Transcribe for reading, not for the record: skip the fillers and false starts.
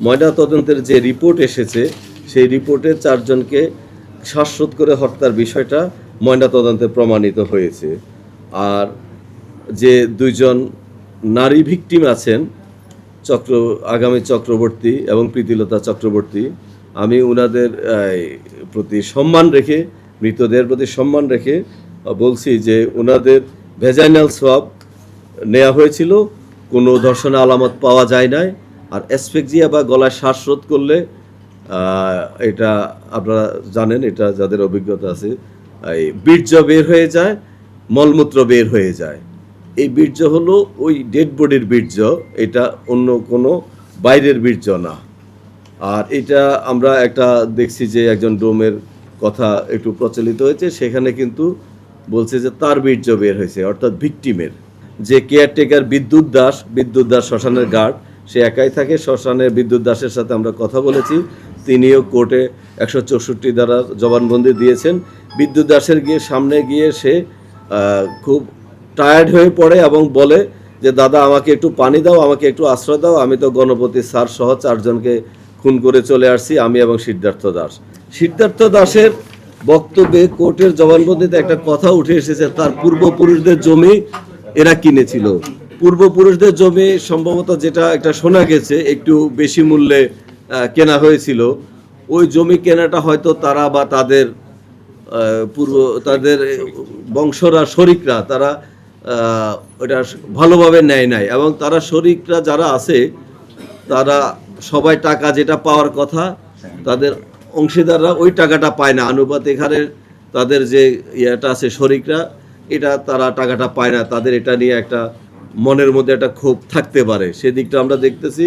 ময়নাতদন্তের যে রিপোর্ট এসেছে সেই রিপোর্টে 4 জনকে শ্বাসরোধ করে হত্যার বিষয়টা ময়নাতদন্তে প্রমাণিত হয়েছে। আর যে 2 জন নারী ভিকটিম আছেন আগামী চক্রবর্তী এবং প্রীতিলতা চক্রবর্তী, আমি ওনাদের প্রতি সম্মান রেখে, মৃতদেহের প্রতি সম্মান রেখে বলছি যে ওনাদের ভেজাইনাল সোয়াব নেওয়া হয়েছিল, কোনো ধর্ষণের আলামত পাওয়া যায় নাই। আর অ্যাসফেক্সিয়া বা গলায় শ্বাসরোধ করলে এটা আপনারা জানেন, এটা যাদের অভিজ্ঞতা আছে, এই বীর্য বের হয়ে যায়, মলমূত্র বের হয়ে যায়। এই বীর্য হলো ওই ডেড বডির বীর্য, এটা অন্য কোনো বাইরের বীর্য না। আর এটা আমরা একটা দেখছি যে একজন ডোমের কথা একটু প্রচলিত হয়েছে, সেখানে কিন্তু বলছে যে তার বীর্য বের হয়েছে, অর্থাৎ ভিকটিমের। যে কেয়ারটেকার বিদ্যুৎ দাস শ্মশানের গার্ড, সে একাই থাকে শ্মশানে। বিদ্যুৎ দাসের সাথে আমরা কথা বলেছি, তিনিও কোর্টে 164 ধারার জবানবন্দি দিয়েছেন। বিদ্যুৎ দাসের সামনে গিয়ে সে খুব টায়ার্ড হয়ে পড়ে এবং বলে যে দাদা আমাকে একটু পানি দাও, আমাকে একটু আশ্রয় দাও, আমি তো গণপতি স্যার সহ 4 জনকে খুন করে চলে আসছি, আমি এবং সিদ্ধার্থ দাসের বক্তব্যে কোর্টের জবানবন্দিতে একটা কথা উঠে এসেছে, তার পূর্বপুরুষদের জমি এরা কিনেছিল। পূর্বপুরুষদের জমি সম্ভবত যেটা একটা শোনা গেছে একটু বেশি মূল্যে কেনা হয়েছিল। ওই জমি কেনাটা হয়তো তারা বা তাদের তাদের বংশরা, শরিকরা, তারা ওটা ভালোভাবে নেয় নাই, এবং তারা শরিকরা যারা আছে তারা সবাই টাকা যেটা পাওয়ার কথা, তাদের অংশীদাররা ওই টাকাটা পায় না। আনুপাতিক হারে তাদের যে ইয়েটা আছে শরিকরা, এটা তারা টাকাটা পায় না। তাদের এটা নিয়ে একটা মনের মধ্যে একটা ক্ষোভ থাকতে পারে, সেদিকটা আমরা দেখতেছি।